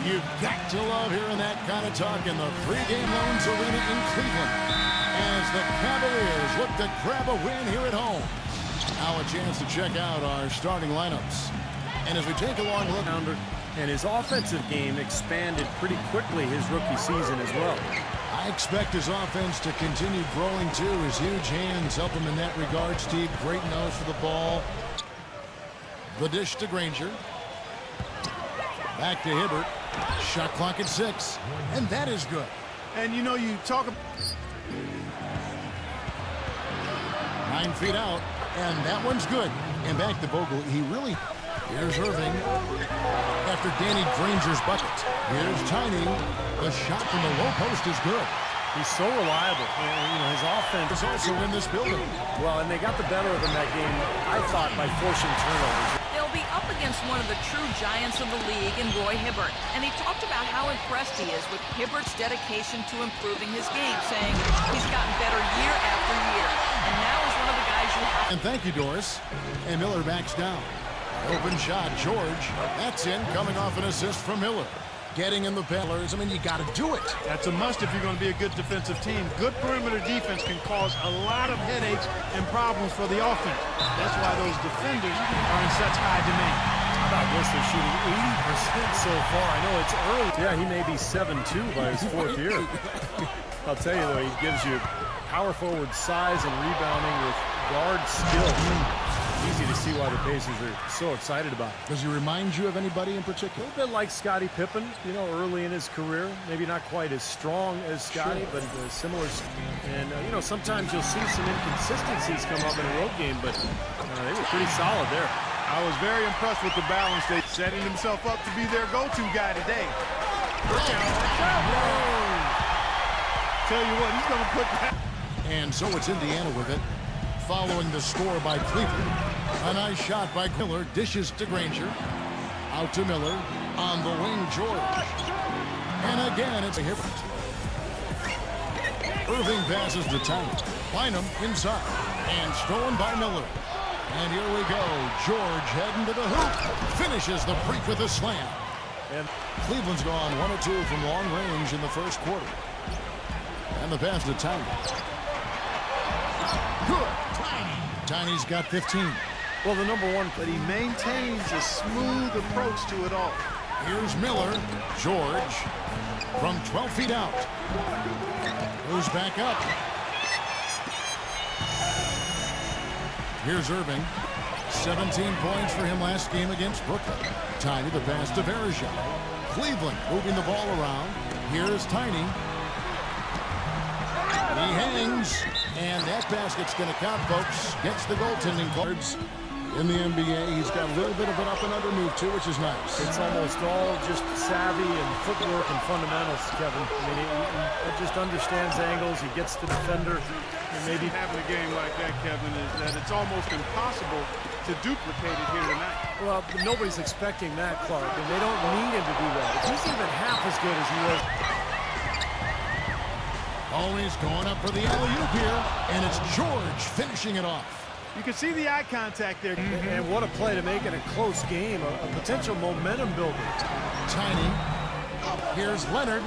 You've got to love hearing that kind of talk in the pregame Loans Arena in Cleveland as the Cavaliers look to grab a win here at home. Now a chance to check out our starting lineups. And as we take a long look, and his offensive game expanded pretty quickly his rookie season as well. I expect his offense to continue growing too. His huge hands help him in that regard. Steve, great nose for the ball. The dish to Granger. Back to Hibbert. Shot clock at 6. And that is good. And you know, you talk about 9 feet out. And that one's good. And back to Vogel. He really... Here's Irving. After Danny Granger's bucket. Here's Tiny. The shot from the low post is good. He's so reliable. And, you know, his offense is also in this building. Well, and they got the better of him that game, I thought, by forcing turnovers. They'll be up against one of the true giants of the league in Roy Hibbert. And he talked about how impressed he is with Hibbert's dedication to improving his game, saying he's gotten better year after year. And now he's one of the guys you have. And thank you, Doris. And Miller backs down. Open shot, George. That's in, coming off an assist from Miller. Getting in the Pillars. I mean, you got to do it. That's a must if you're going to be a good defensive team. Good perimeter defense can cause a lot of headaches and problems for the offense. That's why those defenders are in such high demand. How about this? They're shooting 80% so far. I know it's early. Yeah, he may be 7-2 by his 4th year. I'll tell you, though, he gives you power forward size and rebounding with guard skill. Easy to see why the Pacers are so excited about it. Does he remind you of anybody in particular? A little bit like Scottie Pippen, you know, early in his career. Maybe not quite as strong as Scottie, but similar. And, you know, sometimes you'll see some inconsistencies come up in a road game, but they were pretty solid there. I was very impressed with the balance. They setting himself up to be their go-to guy today. Tell you what, he's going to put that. And so it's Indiana with it. Following the score by Cleveland. A nice shot by Miller. Dishes to Granger. Out to Miller. On the wing, George. And again, it's a Hibbert. Irving passes to Tiny. Bynum inside. And stolen by Miller. And here we go. George heading to the hoop. Finishes the break with a slam. And Cleveland's gone 1 of 2 from long range in the first quarter. And the pass to Tiny. Good. Tiny's got 15. Well, the number one, but he maintains a smooth approach to it all. Here's Miller. George from 12 feet out. Moves back up. Here's Irving. 17 points for him last game against Brooklyn. Tiny, the pass to Varejão. Cleveland moving the ball around. Here's Tiny. He hangs, and that basket's going to count, folks. Gets the goaltending cards. In the NBA, he's got a little bit of an up and under move, too, which is nice. It's almost all just savvy and footwork and fundamentals, Kevin. I mean, he just understands angles. He gets the defender. And maybe having a game like that, Kevin, is that it's almost impossible to duplicate it here tonight. Well, nobody's expecting that, Clark, and they don't need him to do that. If he's even half as good as he was. Always going up for the alley-oop here, and it's George finishing it off. You can see the eye contact there. And what a play to make it a close game, a potential momentum builder. Tiny. Here's Leonard.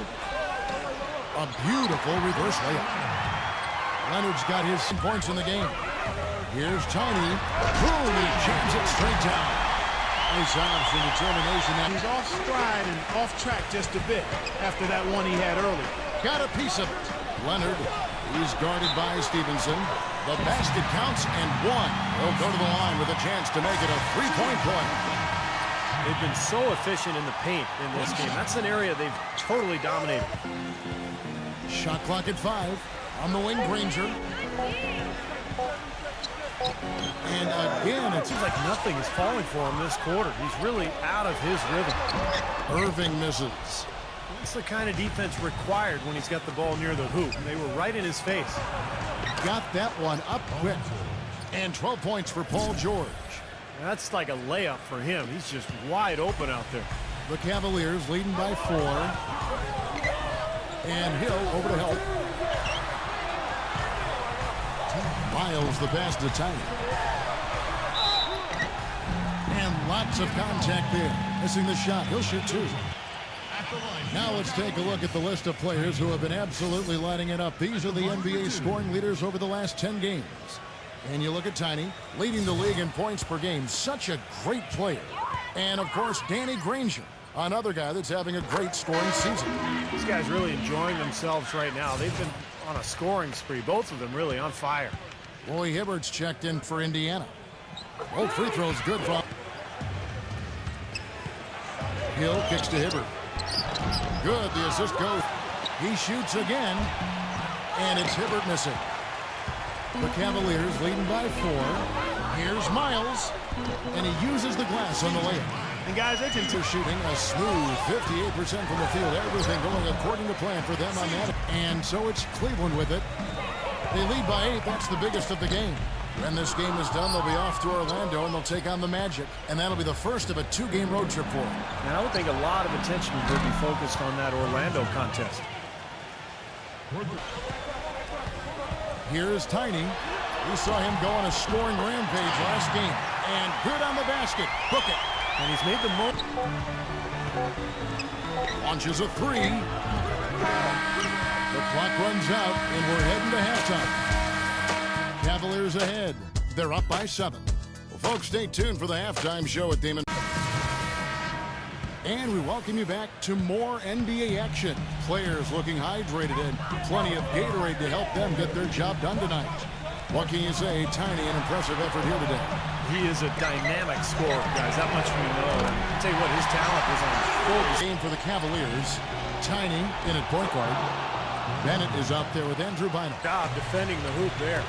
A beautiful reverse layup. Leonard's got his points in the game. Here's Tiny. Boom, he jams it straight down. Nice odds and determination. He's off stride and off track just a bit after that one he had earlier. Got a piece of it. Leonard, he's guarded by Stevenson. The basket counts and one. He'll go to the line with a chance to make it a three-point play. They've been so efficient in the paint in this game. That's an area they've totally dominated. Shot clock at 5. On the wing, Granger. And again, it seems like nothing is falling for him this quarter. He's really out of his rhythm. Irving misses. That's the kind of defense required when he's got the ball near the hoop. And they were right in his face. Got that one up quick. And 12 points for Paul George. That's like a layup for him. He's just wide open out there. The Cavaliers leading by 4. And Hill over to help. Miles the pass to Tiny. And Lots of contact there. Missing the shot. He'll shoot two. Now let's take a look at the list of players who have been absolutely lighting it up. These are the NBA scoring leaders over the last 10 games. And you look at Tiny, leading the league in points per game. Such a great player. And, of course, Danny Granger, another guy that's having a great scoring season. These guys really enjoying themselves right now. They've been on a scoring spree, both of them really on fire. Roy Hibbert's checked in for Indiana. Both free throws good from Hill. Kicks to Hibbert. Good, the assist goes. He shoots again, and it's Hibbert missing. The Cavaliers leading by 4. Here's Miles, and he uses the glass on the layup. And guys, they can shooting a smooth 58% from the field. Everything going according to plan for them on that. And so it's Cleveland with it. They lead by 8. That's the biggest of the game. When this game is done, they'll be off to Orlando, and they'll take on the Magic. And that'll be the first of a 2-game road trip for them. And I would think a lot of attention will be focused on that Orlando contest. Here's Tiny. We saw him go on a scoring rampage last game. And good on the basket. Book it. And he's made the most. Launches a 3. The clock runs out, and we're heading to halftime. Cavaliers ahead. They're up by 7. Well, folks, stay tuned for the halftime show at Damon. And we welcome you back to more NBA action. Players looking hydrated and plenty of Gatorade to help them get their job done tonight. What can you say? Tiny, an impressive effort here today. He is a dynamic scorer, guys. That much we know. And I'll tell you what, his talent is on full game for the Cavaliers. Tiny in at point guard. Bennett is up there with Andrew Bynum. Job defending the hoop there.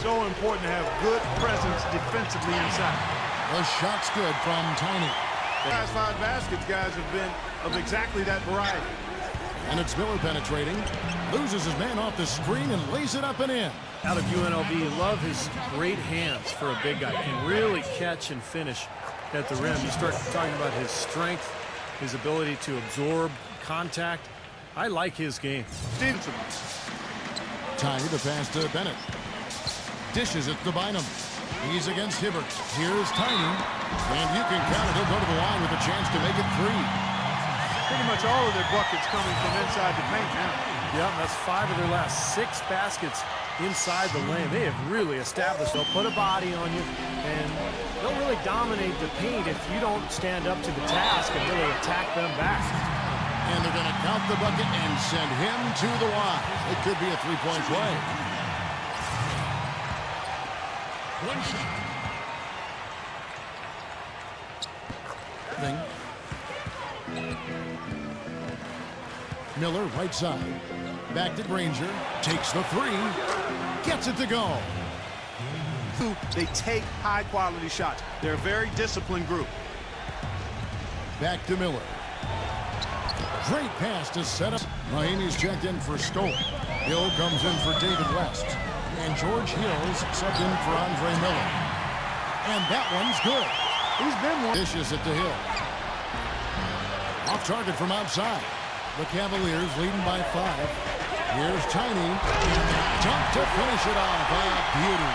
So important to have good presence defensively inside. The shot's good from Tiny. The last 5 baskets, guys, have been of exactly that variety. And it's Miller penetrating. Loses his man off the screen and lays it up and in. Out of UNLV, love his great hands for a big guy. Can really catch and finish at the rim. You start talking about his strength, his ability to absorb contact. I like his game. Stevenson. Tiny the pass to Bennett. Dishes it to Bynum. He's against Hibbert. Here's Tiny. And you can count it. He'll go to the line with a chance to make it 3. Pretty much all of their buckets coming from inside the paint now. Yep, that's 5 of their last 6 baskets inside the lane. They have really established. They'll put a body on you, and they'll really dominate the paint if you don't stand up to the task and really attack them back. And they're going to count the bucket and send him to the line. It could be a 3-point play. One shot. Miller, right side. Back to Granger. Takes the 3. Gets it to go. They take high-quality shots. They're a very disciplined group. Back to Miller. Great pass to set up. Mahinmi's checked in for Stoll. Hill comes in for David West. And George Hill's subbed in for Andre Miller. And that one's good. He's been more vicious at the Hill. Off target from outside. The Cavaliers leading by 5. Here's Tiny. Dunk to finish it off. Beauty.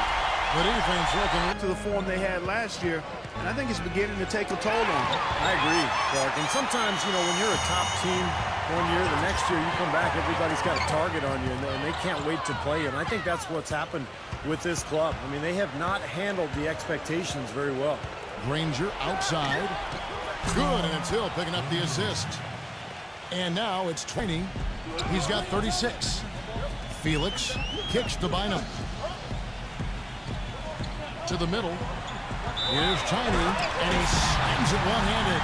The defense looking to the form they had last year, and I think it's beginning to take a toll on them. I agree, Clark. And sometimes, you know, when you're a top team one year, the next year you come back, everybody's got a target on you, and they can't wait to play you. And I think that's what's happened with this club. I mean, they have not handled the expectations very well. Granger outside. Good, and it's Hill picking up the assist. And now it's 20. He's got 36. Felix kicks to Bynum. To the middle. Here's Tiny, and he slams it one-handed.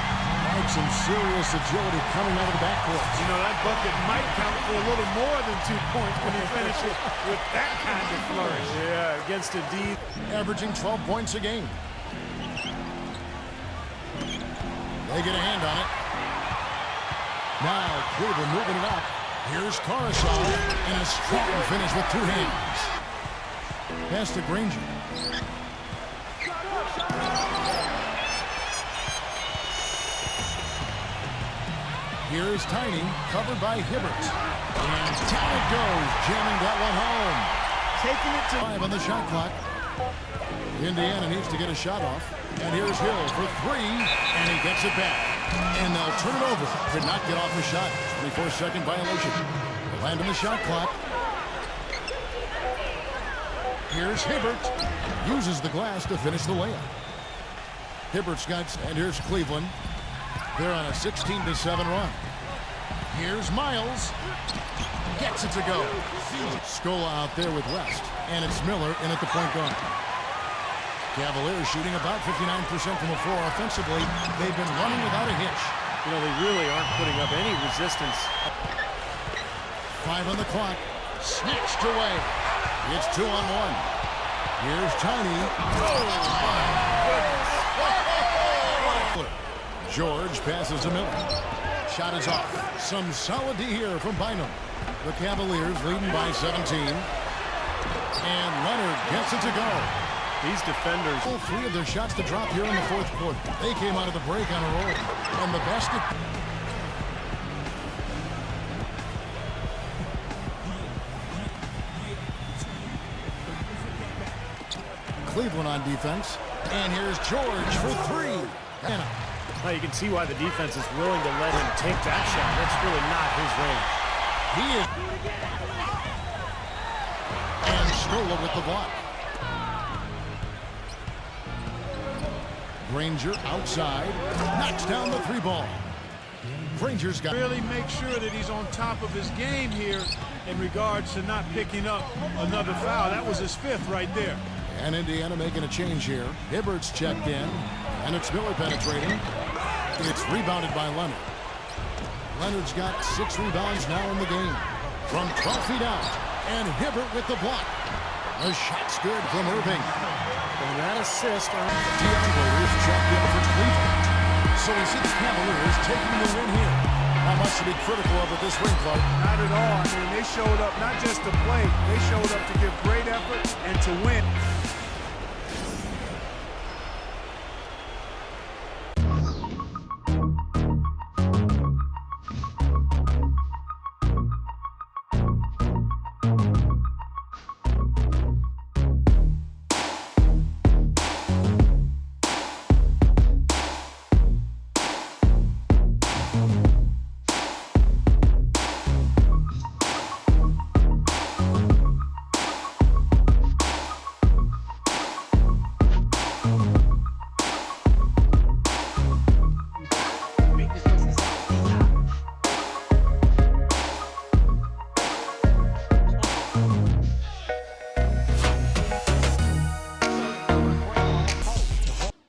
Like some serious agility coming out of the backcourt. You know, that bucket might count for a little more than 2 points when he finishes with that kind of flourish. Yeah, against a D. Averaging 12 points a game. They get a hand on it. Now Cleveland moving it up. Here's Karasov, and a strong finish with 2 hands. Pass to Granger. Here's Tiny, covered by Hibbert. And down it goes, jamming that one home. Taking it to 5 on the shot clock. Indiana needs to get a shot off. And here's Hill for three, and he gets it back. And they'll turn it over. Could not get off the shot. 24-second violation. They'll land on the shot clock. Here's Hibbert. Uses the glass to finish the layup. Hibbert's got, and here's Cleveland. They're on a 16-7 run. Here's Miles. Gets it to go. Scola out there with West. And it's Miller in at the point guard. Cavaliers shooting about 59% from the floor offensively. They've been running without a hitch. You know, they really aren't putting up any resistance. 5 on the clock. Snatched away. It's 2-on-1. Here's Tiny. Oh, my goodness. George passes to Miller. Shot is off. Some solid D here from Bynum. The Cavaliers leading by 17. And Leonard gets it to go. These defenders. All 3 of their shots to drop here in the fourth quarter. They came out of the break on a roll. And the basket. Cleveland on defense. And here's George for 3. And now you can see why the defense is willing to let him take that shot. That's really not his range. He is. And Scola with the block. Granger outside. Knocks down the 3 ball. Granger's got. Really make sure that he's on top of his game here in regards to not picking up another foul. That was his 5th right there. And Indiana making a change here. Hibbert's checked in. And it's Miller penetrating. It's rebounded by Leonard. Leonard's got 6 rebounds now in the game. From 12 feet out. And Hibbert with the block. The shot's good from Irving. And that assist on Dion Waiters checked in for Cleveland. So he sees Cavaliers taking the win here. Not much to be critical of at this ring, Clark. Not at all. I mean, they showed up not just to play. They showed up to give great effort and to win.